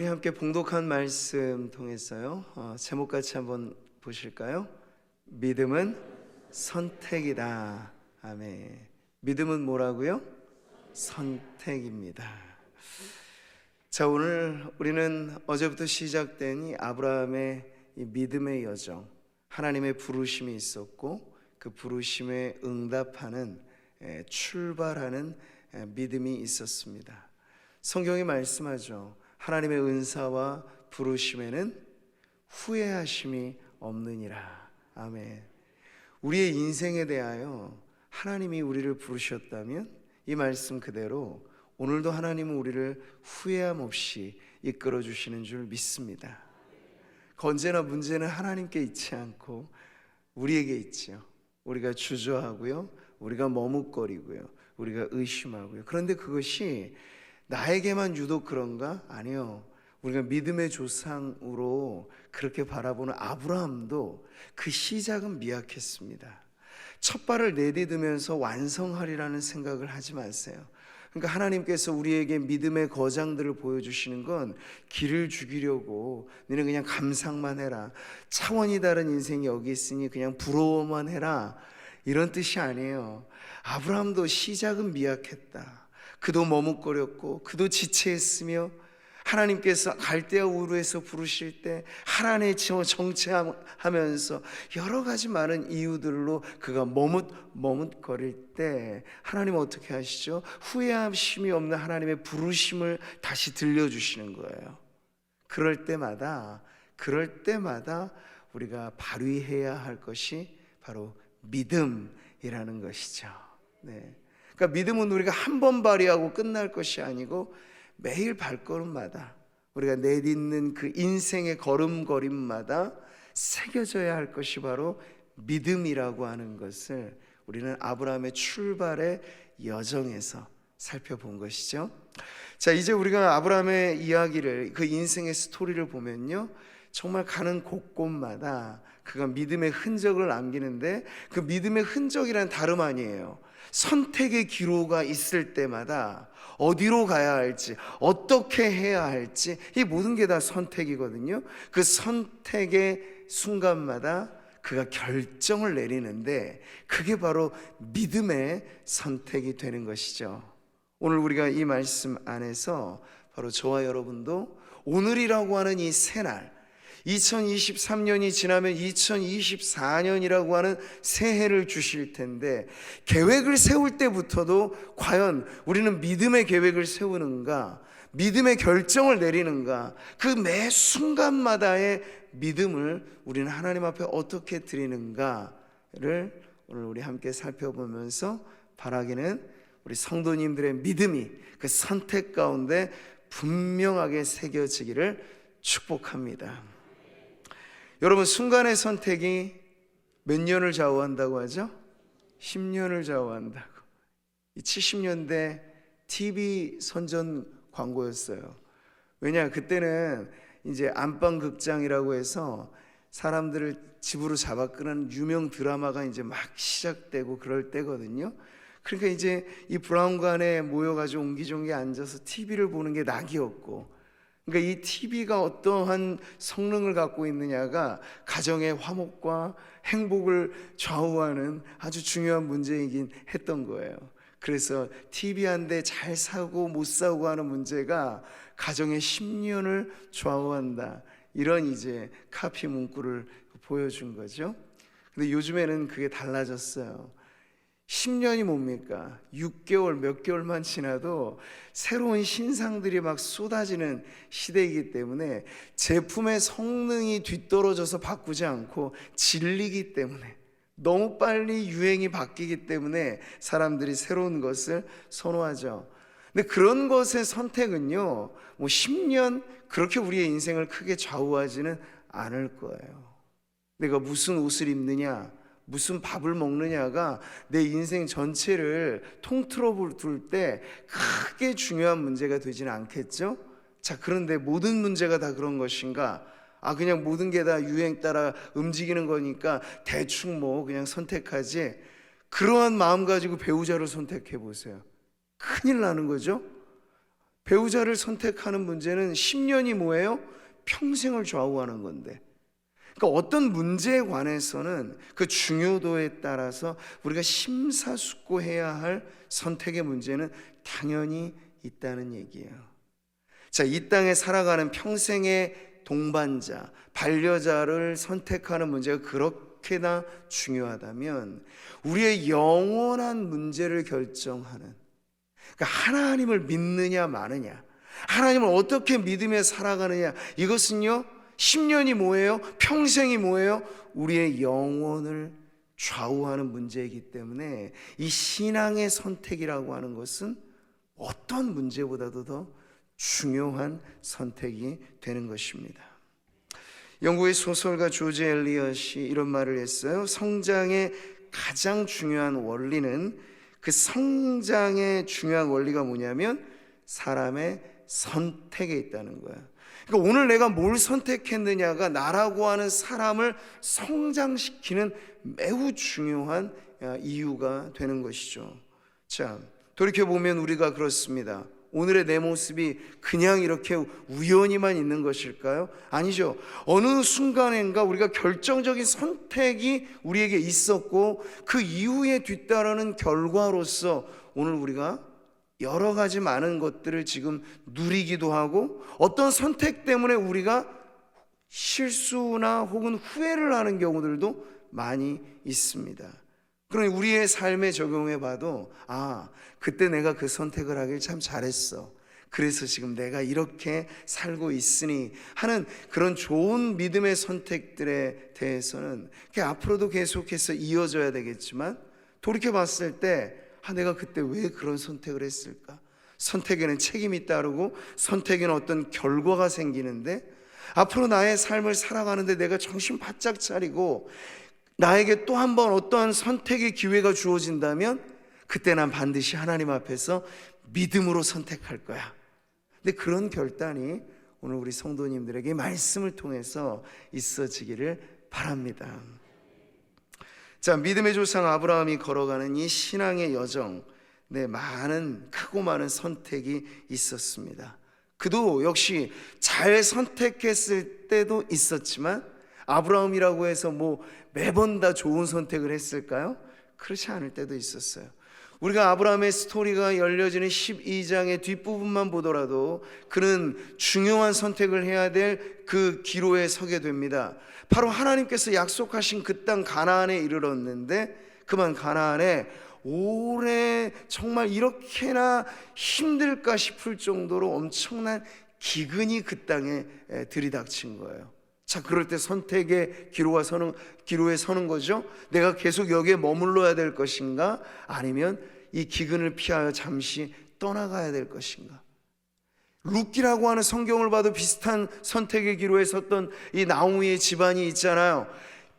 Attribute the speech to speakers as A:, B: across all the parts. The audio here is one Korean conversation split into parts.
A: 우리 함께 봉독한 말씀 통해서요, 제목 같이 한번 보실까요? 믿음은 선택이다. 아멘. 믿음은 뭐라고요? 선택입니다. 자, 오늘 우리는 어제부터 시작된 이 아브라함의 이 믿음의 여정, 하나님의 부르심이 있었고 그 부르심에 응답하는 출발하는 믿음이 있었습니다. 성경이 말씀하죠. 하나님의 은사와 부르심에는 후회하심이 없느니라. 아멘. 우리의 인생에 대하여 하나님이 우리를 부르셨다면 이 말씀 그대로 오늘도 하나님은 우리를 후회함 없이 이끌어 주시는 줄 믿습니다. 언제나 문제는 하나님께 있지 않고 우리에게 있죠. 우리가 주저하고요, 우리가 머뭇거리고요, 우리가 의심하고요. 그런데 그것이 나에게만 유독 그런가? 아니요. 우리가 믿음의 조상으로 그렇게 바라보는 아브라함도 그 시작은 미약했습니다. 첫 발을 내디디면서 완성하리라는 생각을 하지 마세요. 그러니까 하나님께서 우리에게 믿음의 거장들을 보여주시는 건 길을 죽이려고 너는 그냥 감상만 해라, 차원이 다른 인생이 여기 있으니 그냥 부러워만 해라, 이런 뜻이 아니에요. 아브라함도 시작은 미약했다. 그도 머뭇거렸고 그도 지체했으며 하나님께서 갈대아 우르에서 부르실 때 하나님의 정체하면서 여러 가지 많은 이유들로 그가 머뭇거릴 때 하나님은 어떻게 하시죠? 후회함이 없는 하나님의 부르심을 다시 들려주시는 거예요. 그럴 때마다 우리가 발휘해야 할 것이 바로 믿음이라는 것이죠. 네. 그러니까 믿음은 우리가 한 번 발휘하고 끝날 것이 아니고 매일 발걸음마다 우리가 내딛는 그 인생의 걸음걸이마다 새겨져야 할 것이 바로 믿음이라고 하는 것을 우리는 아브라함의 출발의 여정에서 살펴본 것이죠. 자, 이제 우리가 아브라함의 이야기를, 그 인생의 스토리를 보면요, 정말 가는 곳곳마다 그가 믿음의 흔적을 남기는데 그 믿음의 흔적이란 다름 아니에요. 선택의 기로가 있을 때마다 어디로 가야 할지, 어떻게 해야 할지, 이 모든 게 다 선택이거든요. 그 선택의 순간마다 그가 결정을 내리는데 그게 바로 믿음의 선택이 되는 것이죠. 오늘 우리가 이 말씀 안에서 바로 저와 여러분도 오늘이라고 하는 이 새날, 2023년이 지나면 2024년이라고 하는 새해를 주실 텐데 계획을 세울 때부터도 과연 우리는 믿음의 계획을 세우는가, 믿음의 결정을 내리는가, 그 매 순간마다의 믿음을 우리는 하나님 앞에 어떻게 드리는가를 오늘 우리 함께 살펴보면서 바라기는 우리 성도님들의 믿음이 그 선택 가운데 분명하게 새겨지기를 축복합니다. 여러분, 순간의 선택이 몇 년을 좌우한다고 하죠? 10년을 좌우한다고. 이 70년대 TV 선전 광고였어요. 왜냐, 그때는 이제 안방극장이라고 해서 사람들을 집으로 잡아 끄는 유명 드라마가 이제 막 시작되고 그럴 때거든요. 그러니까 이제 이 브라운관에 모여가지고 옹기종기 앉아서 TV를 보는 게 낙이었고, 그러니까 이 TV가 어떠한 성능을 갖고 있느냐가 가정의 화목과 행복을 좌우하는 아주 중요한 문제이긴 했던 거예요. 그래서 TV 한 대 잘 사고 못 사고 하는 문제가 가정의 10년을 좌우한다, 이런 이제 카피 문구를 보여준 거죠. 근데 요즘에는 그게 달라졌어요. 10년이 뭡니까? 6개월, 몇 개월만 지나도 새로운 신상들이 막 쏟아지는 시대이기 때문에 제품의 성능이 뒤떨어져서 바꾸지 않고 질리기 때문에, 너무 빨리 유행이 바뀌기 때문에 사람들이 새로운 것을 선호하죠. 근데 그런 것의 선택은요, 뭐 10년 그렇게 우리의 인생을 크게 좌우하지는 않을 거예요. 내가 무슨 옷을 입느냐, 무슨 밥을 먹느냐가 내 인생 전체를 통틀어 둘 때 크게 중요한 문제가 되지는 않겠죠? 자, 그런데 모든 문제가 다 그런 것인가? 그냥 모든 게 다 유행 따라 움직이는 거니까 대충 뭐 그냥 선택하지, 그러한 마음 가지고 배우자를 선택해 보세요. 큰일 나는 거죠. 배우자를 선택하는 문제는 10년이 뭐예요? 평생을 좌우하는 건데, 그러니까 어떤 문제에 관해서는 그 중요도에 따라서 우리가 심사숙고해야 할 선택의 문제는 당연히 있다는 얘기예요. 자, 이 땅에 살아가는 평생의 동반자, 반려자를 선택하는 문제가 그렇게나 중요하다면 우리의 영원한 문제를 결정하는, 그러니까 하나님을 믿느냐 마느냐, 하나님을 어떻게 믿으며 살아가느냐, 이것은요 10년이 뭐예요? 평생이 뭐예요? 우리의 영혼을 좌우하는 문제이기 때문에 이 신앙의 선택이라고 하는 것은 어떤 문제보다도 더 중요한 선택이 되는 것입니다. 영국의 소설가 조지 엘리엇이 이런 말을 했어요. 성장의 가장 중요한 원리는, 그 성장의 중요한 원리가 뭐냐면 사람의 선택에 있다는 거예요. 그러니까 오늘 내가 뭘 선택했느냐가 나라고 하는 사람을 성장시키는 매우 중요한 이유가 되는 것이죠. 자, 돌이켜보면 우리가 그렇습니다. 오늘의 내 모습이 그냥 이렇게 우연히만 있는 것일까요? 아니죠. 어느 순간인가 우리가 결정적인 선택이 우리에게 있었고 그 이후에 뒤따르는 결과로서 오늘 우리가 여러 가지 많은 것들을 지금 누리기도 하고, 어떤 선택 때문에 우리가 실수나 혹은 후회를 하는 경우들도 많이 있습니다. 그러니 우리의 삶에 적용해 봐도, 아, 그때 내가 그 선택을 하길 참 잘했어, 그래서 지금 내가 이렇게 살고 있으니 하는 그런 좋은 믿음의 선택들에 대해서는 앞으로도 계속해서 이어져야 되겠지만, 돌이켜 봤을 때 내가 그때 왜 그런 선택을 했을까? 선택에는 책임이 따르고 선택에는 어떤 결과가 생기는데, 앞으로 나의 삶을 살아가는데 내가 정신 바짝 차리고 나에게 또 한 번 어떠한 선택의 기회가 주어진다면 그때 난 반드시 하나님 앞에서 믿음으로 선택할 거야. 근데 그런 결단이 오늘 우리 성도님들에게 말씀을 통해서 있어지기를 바랍니다. 자, 믿음의 조상 아브라함이 걸어가는 이 신앙의 여정, 많은 크고 많은 선택이 있었습니다. 그도 역시 잘 선택했을 때도 있었지만, 아브라함이라고 해서 매번 다 좋은 선택을 했을까요? 그렇지 않을 때도 있었어요. 우리가 아브라함의 스토리가 열려지는 12장의 뒷부분만 보더라도 그는 중요한 선택을 해야 될 그 기로에 서게 됩니다. 바로 하나님께서 약속하신 그 땅 가나안에 이르렀는데, 그만 가나안에 오래 정말 이렇게나 힘들까 싶을 정도로 엄청난 기근이 그 땅에 들이닥친 거예요. 자, 그럴 때 선택의 기로에 서는 거죠. 내가 계속 여기에 머물러야 될 것인가, 아니면 이 기근을 피하여 잠시 떠나가야 될 것인가. 룻기라고 하는 성경을 봐도 비슷한 선택의 기로에 섰던 이 나오미의 집안이 있잖아요.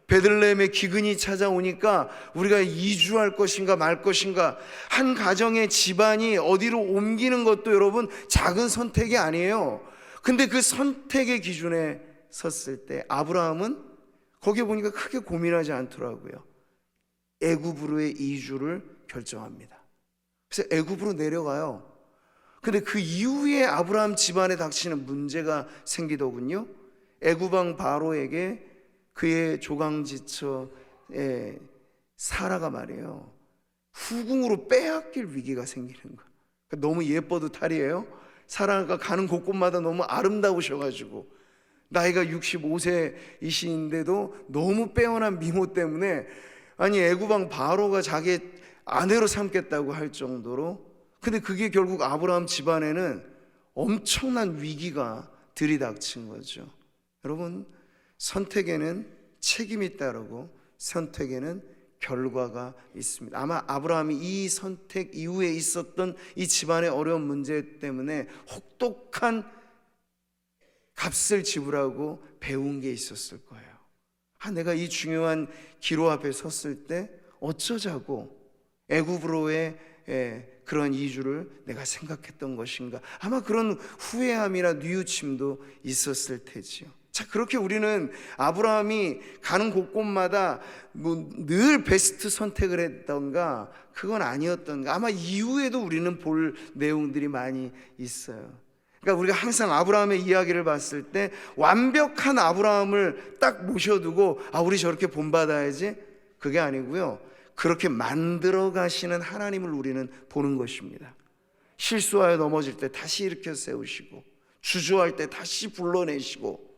A: 베들레헴에 기근이 찾아오니까 우리가 이주할 것인가 말 것인가, 한 가정의 집안이 어디로 옮기는 것도 여러분 작은 선택이 아니에요. 근데 그 선택의 기준에 섰을 때 아브라함은 거기에 보니까 크게 고민하지 않더라고요. 애굽으로의 이주를 결정합니다. 그래서 애굽으로 내려가요. 근데 그 이후에 아브라함 집안에 닥치는 문제가 생기더군요. 애굽 왕 바로에게 그의 조강지처의 사라가 말이에요, 후궁으로 빼앗길 위기가 생기는 거예요. 너무 예뻐도 탈이에요. 사라가 가는 곳곳마다 너무 아름다우셔가지고 나이가 65세이신데도 너무 빼어난 미모 때문에, 아니 애굽 왕 바로가 자기 아내로 삼겠다고 할 정도로. 근데 그게 결국 아브라함 집안에는 엄청난 위기가 들이닥친 거죠. 여러분, 선택에는 책임이 따르고 선택에는 결과가 있습니다. 아마 아브라함이 이 선택 이후에 있었던 이 집안의 어려운 문제 때문에 혹독한 값을 지불하고 배운 게 있었을 거예요. 내가 이 중요한 기로 앞에 섰을 때 어쩌자고 애굽으로의 그런 이주를 내가 생각했던 것인가. 아마 그런 후회함이나 뉘우침도 있었을 테지요. 자, 그렇게 우리는 아브라함이 가는 곳곳마다 뭐 늘 베스트 선택을 했던가 그건 아니었던가, 아마 이후에도 우리는 볼 내용들이 많이 있어요. 그러니까 우리가 항상 아브라함의 이야기를 봤을 때 완벽한 아브라함을 딱 모셔두고 우리 저렇게 본받아야지, 그게 아니고요, 그렇게 만들어 가시는 하나님을 우리는 보는 것입니다. 실수하여 넘어질 때 다시 일으켜 세우시고, 주저할 때 다시 불러내시고,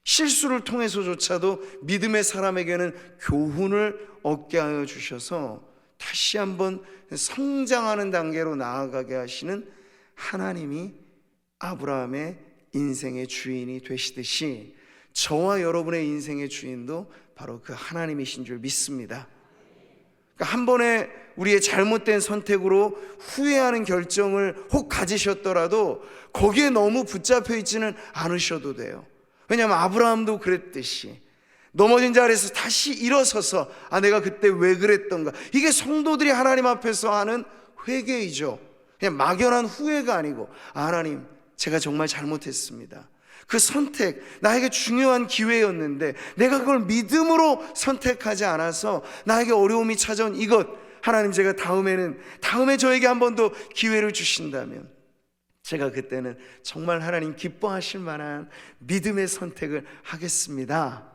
A: 실수를 통해서조차도 믿음의 사람에게는 교훈을 얻게 하여 주셔서 다시 한번 성장하는 단계로 나아가게 하시는 하나님이 아브라함의 인생의 주인이 되시듯이 저와 여러분의 인생의 주인도 바로 그 하나님이신 줄 믿습니다. 그러니까 한 번에 우리의 잘못된 선택으로 후회하는 결정을 혹 가지셨더라도 거기에 너무 붙잡혀 있지는 않으셔도 돼요. 왜냐하면 아브라함도 그랬듯이 넘어진 자리에서 다시 일어서서 내가 그때 왜 그랬던가, 이게 성도들이 하나님 앞에서 하는 회개이죠. 그냥 막연한 후회가 아니고 하나님, 제가 정말 잘못했습니다. 그 선택 나에게 중요한 기회였는데 내가 그걸 믿음으로 선택하지 않아서 나에게 어려움이 찾아온 이것, 하나님 제가 다음에 저에게 한 번 더 기회를 주신다면 제가 그때는 정말 하나님 기뻐하실 만한 믿음의 선택을 하겠습니다.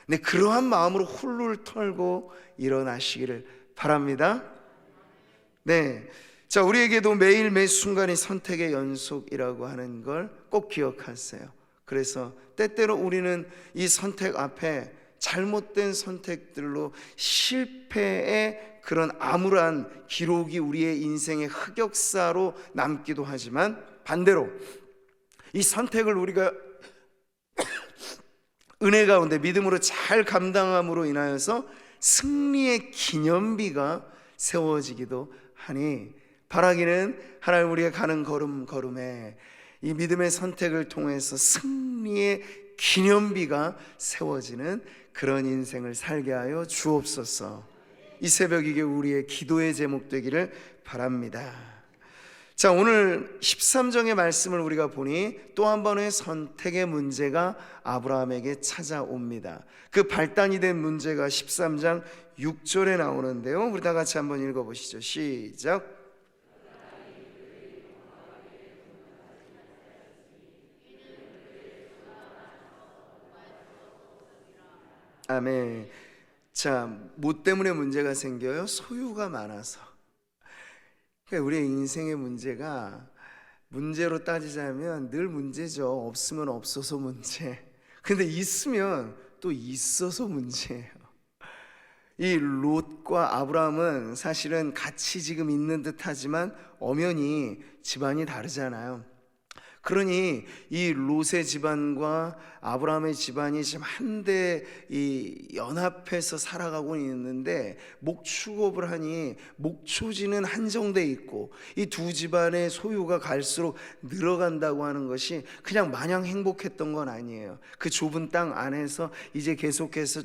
A: 네, 그러한 마음으로 훌훌 털고 일어나시기를 바랍니다. 네, 자, 우리에게도 매일 매 순간이 선택의 연속이라고 하는 걸 꼭 기억하세요. 그래서 때때로 우리는 이 선택 앞에 잘못된 선택들로 실패의 그런 암울한 기록이 우리의 인생의 흑역사로 남기도 하지만, 반대로 이 선택을 우리가 은혜 가운데 믿음으로 잘 감당함으로 인하여서 승리의 기념비가 세워지기도 하니, 바라기는 하나님 우리가 가는 걸음걸음에 이 믿음의 선택을 통해서 승리의 기념비가 세워지는 그런 인생을 살게 하여 주옵소서. 이 새벽 이게 우리의 기도의 제목 되기를 바랍니다. 자, 오늘 13장의 말씀을 우리가 보니 또 한 번의 선택의 문제가 아브라함에게 찾아옵니다. 그 발단이 된 문제가 13장 6절에 나오는데요, 우리 다 같이 한번 읽어보시죠. 시작. 아멘. 자, 뭐 때문에 문제가 생겨요? 소유가 많아서. 그러니까 우리의 인생의 문제가, 문제로 따지자면 늘 문제죠. 없으면 없어서 문제, 근데 있으면 또 있어서 문제예요. 이 롯과 아브라함은 사실은 같이 지금 있는 듯 하지만 엄연히 집안이 다르잖아요. 그러니 이 롯의 집안과 아브라함의 집안이 지금 한데 연합해서 살아가고 있는데, 목축업을 하니 목초지는 한정돼 있고 이 두 집안의 소유가 갈수록 늘어간다고 하는 것이 그냥 마냥 행복했던 건 아니에요. 그 좁은 땅 안에서 이제 계속해서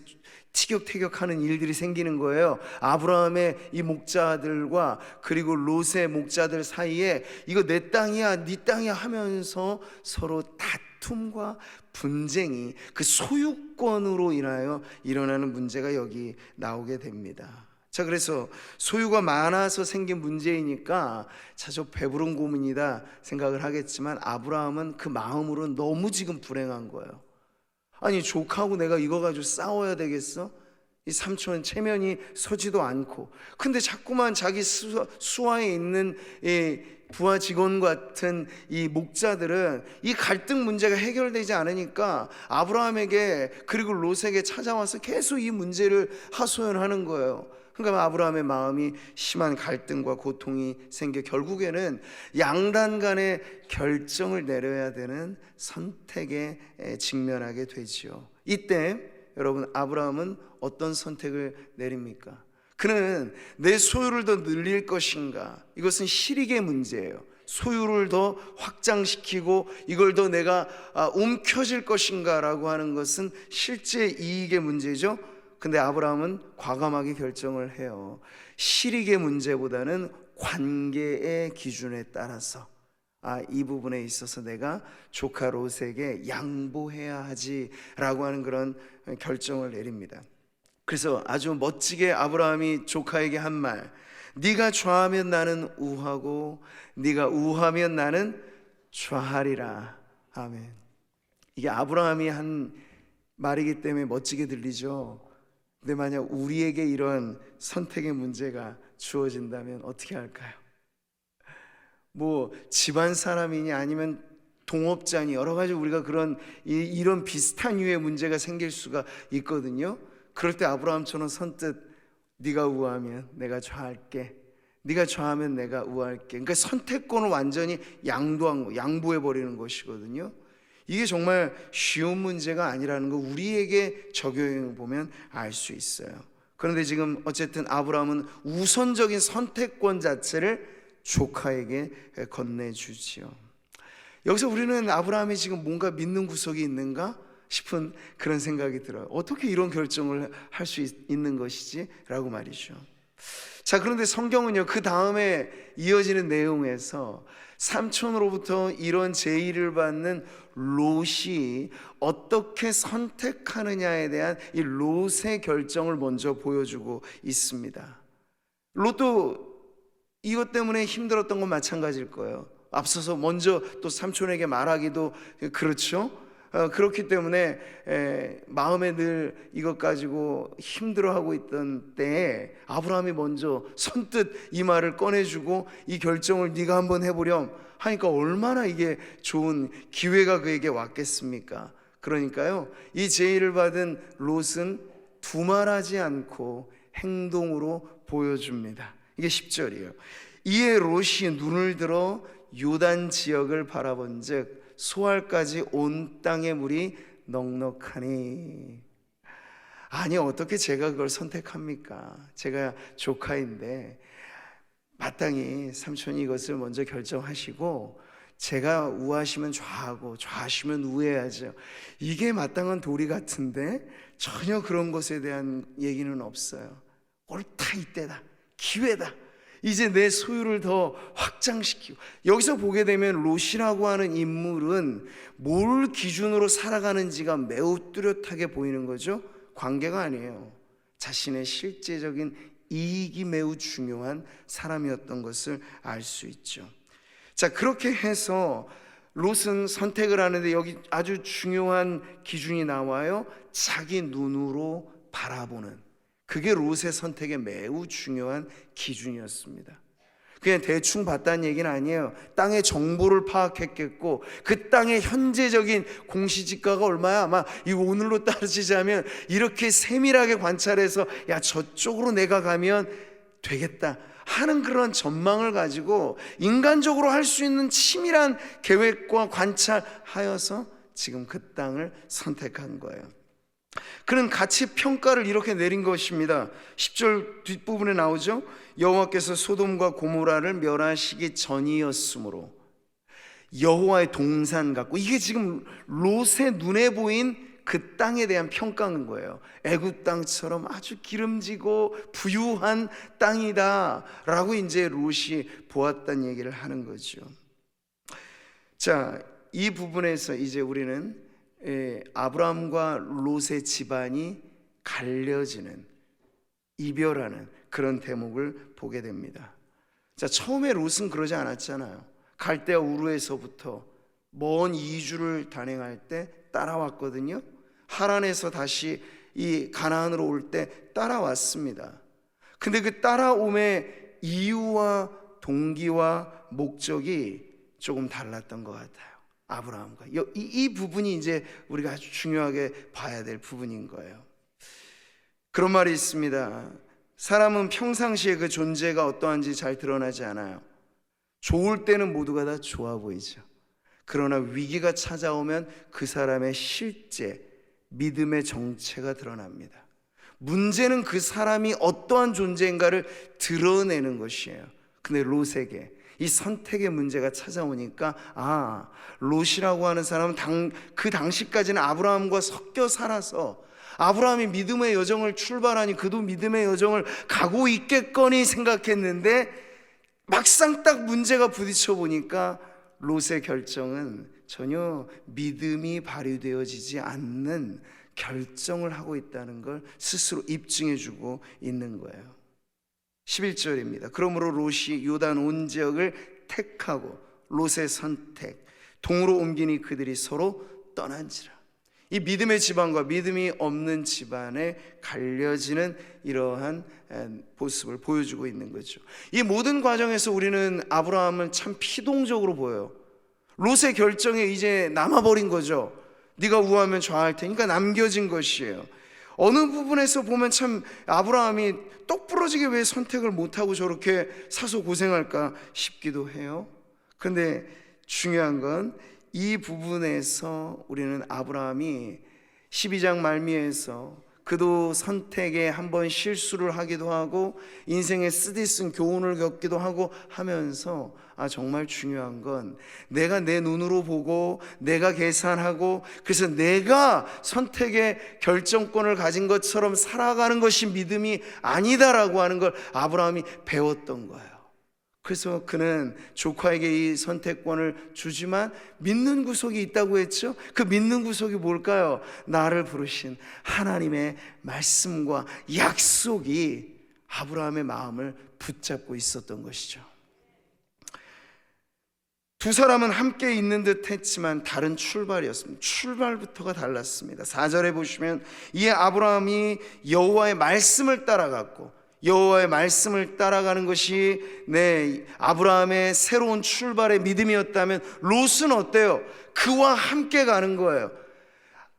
A: 티격태격하는 일들이 생기는 거예요. 아브라함의 이 목자들과 그리고 롯의 목자들 사이에 이거 내 땅이야 네 땅이야 하면서 서로 다툼과 분쟁이, 그 소유권으로 인하여 일어나는 문제가 여기 나오게 됩니다. 자, 그래서 소유가 많아서 생긴 문제이니까 저 배부른 고민이다 생각을 하겠지만, 아브라함은 그 마음으로 너무 지금 불행한 거예요. 아니, 조카하고 내가 이거 가지고 싸워야 되겠어? 이 삼촌은 체면이 서지도 않고, 근데 자꾸만 자기 수하에 있는 이 부하 직원 같은 이 목자들은 이 갈등 문제가 해결되지 않으니까 아브라함에게 그리고 롯에게 찾아와서 계속 이 문제를 하소연하는 거예요. 그러니까 아브라함의 마음이 심한 갈등과 고통이 생겨 결국에는 양단 간의 결정을 내려야 되는 선택에 직면하게 되지요. 이때 여러분, 아브라함은 어떤 선택을 내립니까? 그는 내 소유를 더 늘릴 것인가? 이것은 실익의 문제예요. 소유를 더 확장시키고 이걸 더 내가 움켜쥘 것인가 라고 하는 것은 실제 이익의 문제죠. 근데 아브라함은 과감하게 결정을 해요. 실익의 문제보다는 관계의 기준에 따라서 이 부분에 있어서 내가 조카 롯에게 양보해야 하지라고 하는 그런 결정을 내립니다. 그래서 아주 멋지게 아브라함이 조카에게 한 말, 네가 좌하면 나는 우하고 네가 우하면 나는 좌하리라. 아멘. 이게 아브라함이 한 말이기 때문에 멋지게 들리죠. 근데 만약 우리에게 이런 선택의 문제가 주어진다면 어떻게 할까요? 뭐 집안 사람이니 아니면 동업자니 여러 가지 우리가 이런 비슷한 유의 문제가 생길 수가 있거든요. 그럴 때 아브라함처럼 선뜻 네가 우하면 내가 좌할게, 네가 좌하면 내가 우할게. 그러니까 선택권을 완전히 양보해 버리는 것이거든요. 이게 정말 쉬운 문제가 아니라는 거 우리에게 적용해 보면 알 수 있어요. 그런데 지금 어쨌든 아브라함은 우선적인 선택권 자체를 조카에게 건네주지요. 여기서 우리는 아브라함이 지금 뭔가 믿는 구석이 있는가 싶은 그런 생각이 들어요. 어떻게 이런 결정을 할 수 있는 것이지? 라고 말이죠. 자, 그런데 성경은요, 그 다음에 이어지는 내용에서 삼촌으로부터 이런 제의를 받는 롯이 어떻게 선택하느냐에 대한 이 롯의 결정을 먼저 보여주고 있습니다. 롯도 이것 때문에 힘들었던 건 마찬가지일 거예요. 앞서서 먼저 또 삼촌에게 말하기도 그렇죠. 그렇기 때문에 마음에 늘 이것 가지고 힘들어하고 있던 때에 아브라함이 먼저 선뜻 이 말을 꺼내주고 이 결정을 네가 한번 해보렴 하니까 얼마나 이게 좋은 기회가 그에게 왔겠습니까? 그러니까요, 이 제의를 받은 롯은 두말하지 않고 행동으로 보여줍니다. 이게 10절이에요. 이에 롯이 눈을 들어 요단 지역을 바라본즉 소알까지 온 땅의 물이 넉넉하니. 아니, 어떻게 제가 그걸 선택합니까? 제가 조카인데 마땅히 삼촌이 이것을 먼저 결정하시고 제가 우하시면 좌하고 좌하시면 우해야죠. 이게 마땅한 도리 같은데 전혀 그런 것에 대한 얘기는 없어요. 옳다, 이때다, 기회다, 이제 내 소유를 더 확장시키고. 여기서 보게 되면 롯이라고 하는 인물은 뭘 기준으로 살아가는지가 매우 뚜렷하게 보이는 거죠. 관계가 아니에요. 자신의 실제적인 이익이 매우 중요한 사람이었던 것을 알 수 있죠. 자, 그렇게 해서 롯은 선택을 하는데 여기 아주 중요한 기준이 나와요. 자기 눈으로 바라보는, 그게 롯의 선택의 매우 중요한 기준이었습니다. 그냥 대충 봤다는 얘기는 아니에요. 땅의 정보를 파악했겠고 그 땅의 현재적인 공시지가가 얼마야, 아마 이 오늘로 따지자면 이렇게 세밀하게 관찰해서 야, 저쪽으로 내가 가면 되겠다 하는 그런 전망을 가지고 인간적으로 할 수 있는 치밀한 계획과 관찰하여서 지금 그 땅을 선택한 거예요. 그는 가치 평가를 이렇게 내린 것입니다. 10절 뒷부분에 나오죠. 여호와께서 소돔과 고모라를 멸하시기 전이었으므로. 여호와의 동산 같고, 이게 지금 롯의 눈에 보인 그 땅에 대한 평가인 거예요. 애굽 땅처럼 아주 기름지고 부유한 땅이다 라고 이제 롯이 보았다는 얘기를 하는 거죠. 자, 이 부분에서 이제 우리는 아브라함과 롯의 집안이 갈려지는, 이별하는 그런 대목을 보게 됩니다. 자, 처음에 롯은 그러지 않았잖아요. 갈대아 우르에서부터 먼 이주를 단행할 때 따라왔거든요. 하란에서 다시 이 가나안으로 올 때 따라왔습니다. 근데 그 따라옴의 이유와 동기와 목적이 조금 달랐던 것 같아요. 아브라함과 이 부분이 이제 우리가 아주 중요하게 봐야 될 부분인 거예요. 그런 말이 있습니다. 사람은 평상시에 그 존재가 어떠한지 잘 드러나지 않아요. 좋을 때는 모두가 다 좋아 보이죠. 그러나 위기가 찾아오면 그 사람의 실제 믿음의 정체가 드러납니다. 문제는 그 사람이 어떠한 존재인가를 드러내는 것이에요. 근데 롯에게 이 선택의 문제가 찾아오니까 롯이라고 하는 사람은 그 당시까지는 아브라함과 섞여 살아서 아브라함이 믿음의 여정을 출발하니 그도 믿음의 여정을 가고 있겠거니 생각했는데 막상 딱 문제가 부딪혀 보니까 롯의 결정은 전혀 믿음이 발휘되어지지 않는 결정을 하고 있다는 걸 스스로 입증해주고 있는 거예요. 11절입니다. 그러므로 롯이 요단 온 지역을 택하고 롯의 선택, 동으로 옮기니 그들이 서로 떠난지라. 이 믿음의 집안과 믿음이 없는 집안에 갈려지는 이러한 모습을 보여주고 있는 거죠. 이 모든 과정에서 우리는 아브라함을 참 피동적으로 보여요. 롯의 결정에 이제 남아버린 거죠. 네가 우하면 좌할 테니까 남겨진 것이에요. 어느 부분에서 보면 참 아브라함이 똑부러지게 왜 선택을 못하고 저렇게 사서 고생할까 싶기도 해요. 그런데 중요한 건 이 부분에서 우리는 아브라함이 12장 말미에서 그도 선택에 한번 실수를 하기도 하고 인생에 쓰디쓴 교훈을 겪기도 하고 하면서 정말 중요한 건 내가 내 눈으로 보고 내가 계산하고 그래서 내가 선택의 결정권을 가진 것처럼 살아가는 것이 믿음이 아니다라고 하는 걸 아브라함이 배웠던 거예요. 그래서 그는 조카에게 이 선택권을 주지만 믿는 구석이 있다고 했죠. 그 믿는 구석이 뭘까요? 나를 부르신 하나님의 말씀과 약속이 아브라함의 마음을 붙잡고 있었던 것이죠. 두 사람은 함께 있는 듯 했지만 다른 출발이었습니다. 출발부터가 달랐습니다. 4절에 보시면 이에 아브라함이 여호와의 말씀을 따라갔고, 여호와의 말씀을 따라가는 것이 아브라함의 새로운 출발의 믿음이었다면 롯은 어때요? 그와 함께 가는 거예요.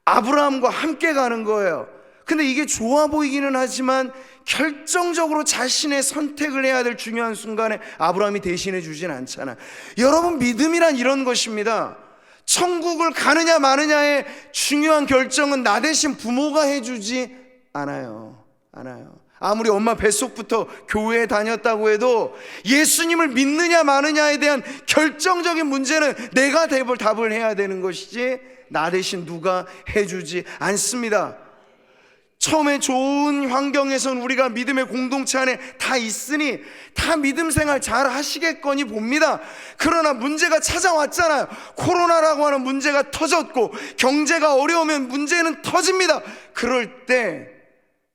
A: 아브라함과 함께 가는 거예요. 근데 이게 좋아 보이기는 하지만 결정적으로 자신의 선택을 해야 될 중요한 순간에 아브라함이 대신해 주진 않잖아요. 여러분, 믿음이란 이런 것입니다. 천국을 가느냐 마느냐의 중요한 결정은 나 대신 부모가 해주지 않아요. 아무리 엄마 뱃속부터 교회에 다녔다고 해도 예수님을 믿느냐 마느냐에 대한 결정적인 문제는 내가 답을 해야 되는 것이지 나 대신 누가 해주지 않습니다. 처음에 좋은 환경에선 우리가 믿음의 공동체 안에 다 있으니 다 믿음 생활 잘 하시겠거니 봅니다. 그러나 문제가 찾아왔잖아요. 코로나라고 하는 문제가 터졌고 경제가 어려우면 문제는 터집니다. 그럴 때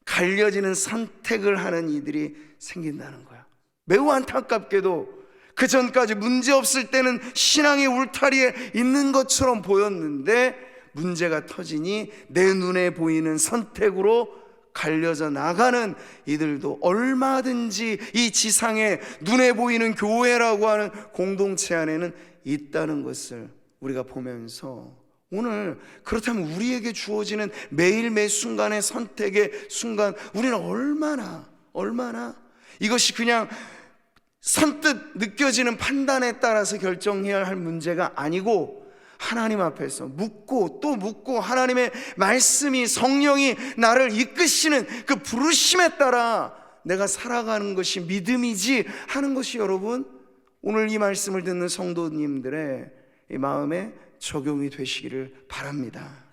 A: 갈려지는 선택을 하는 이들이 생긴다는 거야. 매우 안타깝게도 그 전까지 문제 없을 때는 신앙의 울타리에 있는 것처럼 보였는데 문제가 터지니 내 눈에 보이는 선택으로 갈려져 나가는 이들도 얼마든지 이 지상에 눈에 보이는 교회라고 하는 공동체 안에는 있다는 것을 우리가 보면서 오늘 그렇다면 우리에게 주어지는 매일 매 순간의 선택의 순간 우리는 얼마나 이것이 그냥 선뜻 느껴지는 판단에 따라서 결정해야 할 문제가 아니고 하나님 앞에서 묻고 또 묻고 하나님의 말씀이 성령이 나를 이끄시는 그 부르심에 따라 내가 살아가는 것이 믿음이지 하는 것이 여러분 오늘 이 말씀을 듣는 성도님들의 이 마음에 적용이 되시기를 바랍니다.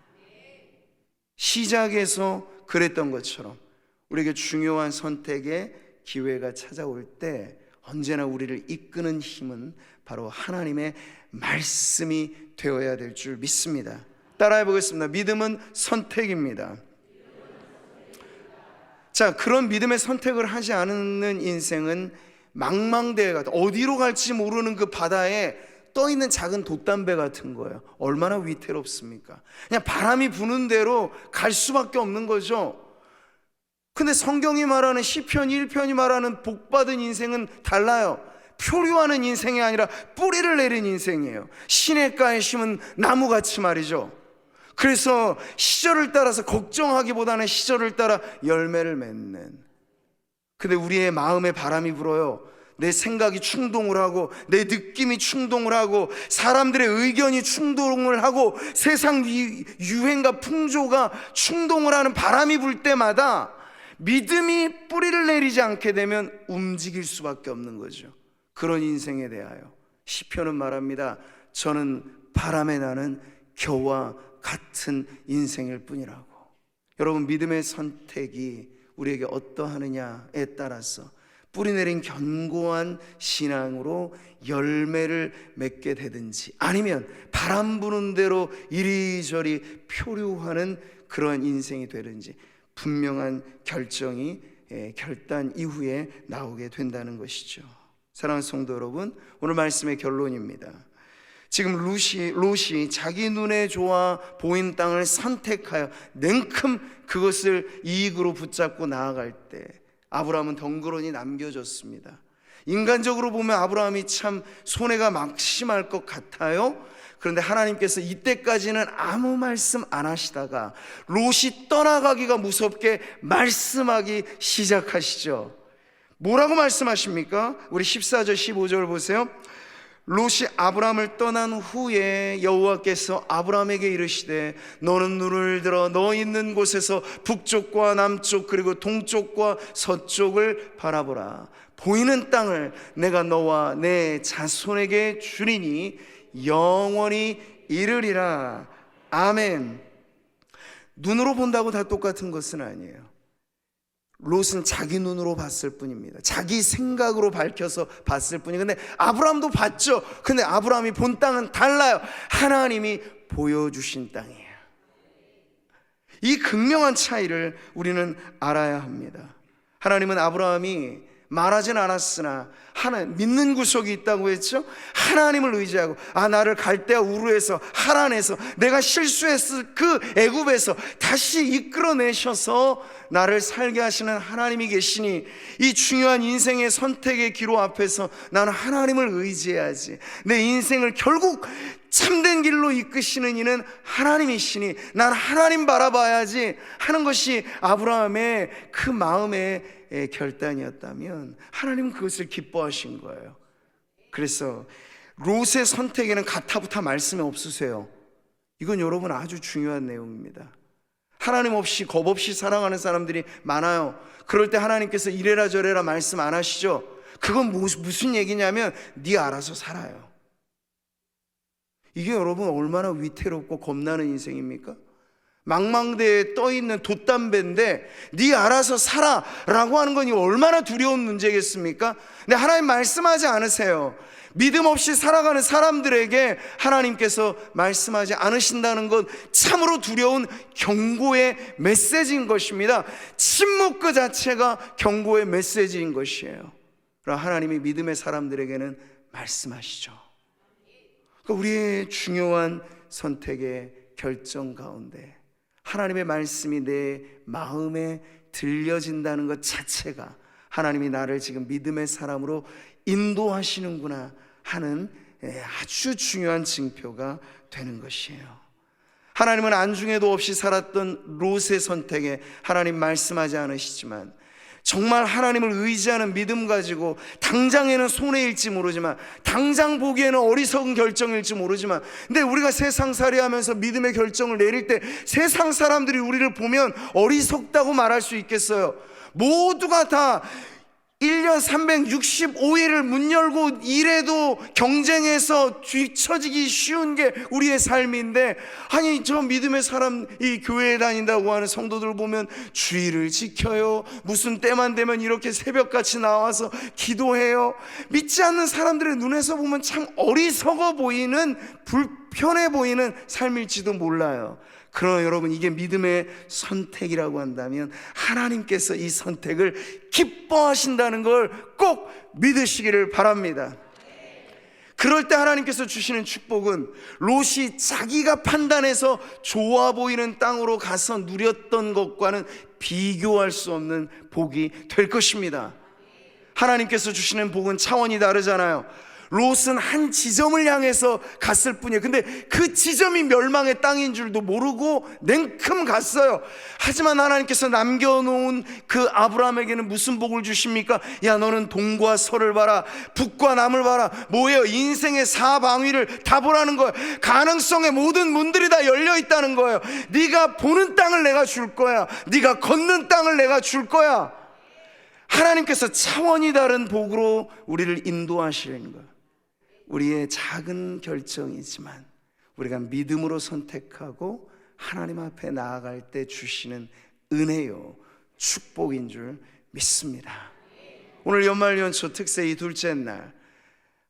A: 시작에서 그랬던 것처럼 우리에게 중요한 선택의 기회가 찾아올 때 언제나 우리를 이끄는 힘은 바로 하나님의 말씀이 되어야 될 줄 믿습니다. 따라해 보겠습니다. 믿음은 선택입니다. 자, 그런 믿음의 선택을 하지 않는 인생은 망망대해 같은 어디로 갈지 모르는 그 바다에 떠있는 작은 돛담배 같은 거예요. 얼마나 위태롭습니까? 그냥 바람이 부는 대로 갈 수밖에 없는 거죠. 근데 성경이 말하는 시편 1편이 말하는 복받은 인생은 달라요. 표류하는 인생이 아니라 뿌리를 내린 인생이에요. 시냇가에 심은 나무같이 말이죠. 그래서 시절을 따라서 걱정하기보다는 시절을 따라 열매를 맺는. 근데 우리의 마음에 바람이 불어요. 내 생각이 충동을 하고 내 느낌이 충동을 하고 사람들의 의견이 충동을 하고 세상 유행과 풍조가 충동을 하는 바람이 불 때마다 믿음이 뿌리를 내리지 않게 되면 움직일 수밖에 없는 거죠. 그런 인생에 대하여 시편은 말합니다. 저는 바람에 나는 겨와 같은 인생일 뿐이라고. 여러분, 믿음의 선택이 우리에게 어떠하느냐에 따라서 뿌리 내린 견고한 신앙으로 열매를 맺게 되든지, 아니면 바람 부는 대로 이리저리 표류하는 그러한 인생이 되든지 분명한 결정이 결단 이후에 나오게 된다는 것이죠. 사랑하는 성도 여러분, 오늘 말씀의 결론입니다. 지금 롯이 자기 눈에 좋아 보인 땅을 선택하여 냉큼 그것을 이익으로 붙잡고 나아갈 때 아브라함은 덩그러니 남겨졌습니다. 인간적으로 보면 아브라함이 참 손해가 막심할 것 같아요. 그런데 하나님께서 이때까지는 아무 말씀 안 하시다가 롯이 떠나가기가 무섭게 말씀하기 시작하시죠. 뭐라고 말씀하십니까? 우리 14절 15절 보세요. 롯이 아브라함을 떠난 후에 여호와께서 아브라함에게 이르시되 너는 눈을 들어 너 있는 곳에서 북쪽과 남쪽 그리고 동쪽과 서쪽을 바라보라. 보이는 땅을 내가 너와 내 자손에게 주리니 영원히 이르리라. 아멘. 눈으로 본다고 다 똑같은 것은 아니에요. 롯은 자기 눈으로 봤을 뿐입니다. 자기 생각으로 밝혀서 봤을 뿐이에요. 근데 아브라함도 봤죠. 근데 아브라함이 본 땅은 달라요. 하나님이 보여주신 땅이에요. 이 극명한 차이를 우리는 알아야 합니다. 하나님은 아브라함이 말하진 않았으나 하나님 믿는 구석이 있다고 했죠. 하나님을 의지하고 나를 갈대아 우르에서 하란에서 내가 실수했을 그 애굽에서 다시 이끌어내셔서 나를 살게 하시는 하나님이 계시니 이 중요한 인생의 선택의 기로 앞에서 나는 하나님을 의지해야지. 내 인생을 결국 참된 길로 이끄시는 이는 하나님이시니 난 하나님 바라봐야지 하는 것이 아브라함의 그 마음의 결단이었다면 하나님은 그것을 기뻐하신 거예요. 그래서 롯의 선택에는 가타부타 말씀이 없으세요. 이건 여러분 아주 중요한 내용입니다. 하나님 없이 겁 없이 살아가는 사람들이 많아요. 그럴 때 하나님께서 이래라 저래라 말씀 안 하시죠. 그건 무슨 얘기냐면 네 알아서 살아요. 이게 여러분 얼마나 위태롭고 겁나는 인생입니까? 망망대에 떠있는 돛담배인데 네 알아서 살아 라고 하는 건 얼마나 두려운 문제겠습니까? 근데 하나님 말씀하지 않으세요. 믿음 없이 살아가는 사람들에게 하나님께서 말씀하지 않으신다는 건 참으로 두려운 경고의 메시지인 것입니다. 침묵 그 자체가 경고의 메시지인 것이에요. 그러나 하나님이 믿음의 사람들에게는 말씀하시죠. 그러니까 우리의 중요한 선택의 결정 가운데 하나님의 말씀이 내 마음에 들려진다는 것 자체가 하나님이 나를 지금 믿음의 사람으로 인도하시는구나 하는 아주 중요한 징표가 되는 것이에요. 하나님은 안중에도 없이 살았던 롯의 선택에 하나님 말씀하지 않으시지만 정말 하나님을 의지하는 믿음 가지고 당장에는 손해일지 모르지만 당장 보기에는 어리석은 결정일지 모르지만 근데 우리가 세상살이 하면서 믿음의 결정을 내릴 때 세상 사람들이 우리를 보면 어리석다고 말할 수 있겠어요? 모두가 다 1년 365일을 문 열고 일해도 경쟁해서 뒤처지기 쉬운 게 우리의 삶인데 아니 저 믿음의 사람 이 교회에 다닌다고 하는 성도들 보면 주일을 지켜요. 무슨 때만 되면 이렇게 새벽같이 나와서 기도해요. 믿지 않는 사람들의 눈에서 보면 참 어리석어 보이는 불편해 보이는 삶일지도 몰라요. 그러나 여러분 이게 믿음의 선택이라고 한다면 하나님께서 이 선택을 기뻐하신다는 걸 꼭 믿으시기를 바랍니다. 그럴 때 하나님께서 주시는 축복은 롯이 자기가 판단해서 좋아 보이는 땅으로 가서 누렸던 것과는 비교할 수 없는 복이 될 것입니다. 하나님께서 주시는 복은 차원이 다르잖아요. 롯은 한 지점을 향해서 갔을 뿐이에요. 근데 그 지점이 멸망의 땅인 줄도 모르고 냉큼 갔어요. 하지만 하나님께서 남겨놓은 그 아브라함에게는 무슨 복을 주십니까? 야 너는 동과 서를 봐라, 북과 남을 봐라. 뭐예요? 인생의 사방위를 다 보라는 거예요. 가능성의 모든 문들이 다 열려 있다는 거예요. 네가 보는 땅을 내가 줄 거야. 네가 걷는 땅을 내가 줄 거야. 하나님께서 차원이 다른 복으로 우리를 인도하시는 거예요. 우리의 작은 결정이지만 우리가 믿음으로 선택하고 하나님 앞에 나아갈 때 주시는 은혜요 축복인 줄 믿습니다. 오늘 연말연초 특세 이 둘째 날,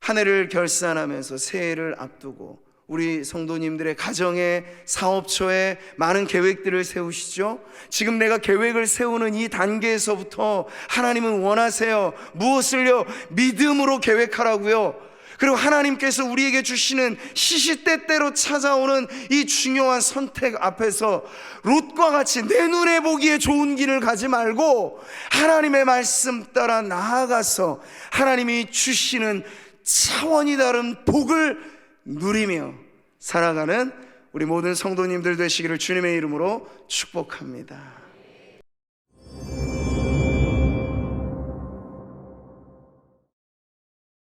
A: 한 해를 결산하면서 새해를 앞두고 우리 성도님들의 가정에, 사업처에 많은 계획들을 세우시죠. 지금 내가 계획을 세우는 이 단계에서부터 하나님은 원하세요. 무엇을요? 믿음으로 계획하라고요. 그리고 하나님께서 우리에게 주시는 시시때때로 찾아오는 이 중요한 선택 앞에서 롯과 같이 내 눈에 보기에 좋은 길을 가지 말고 하나님의 말씀 따라 나아가서 하나님이 주시는 차원이 다른 복을 누리며 살아가는 우리 모든 성도님들 되시기를 주님의 이름으로 축복합니다.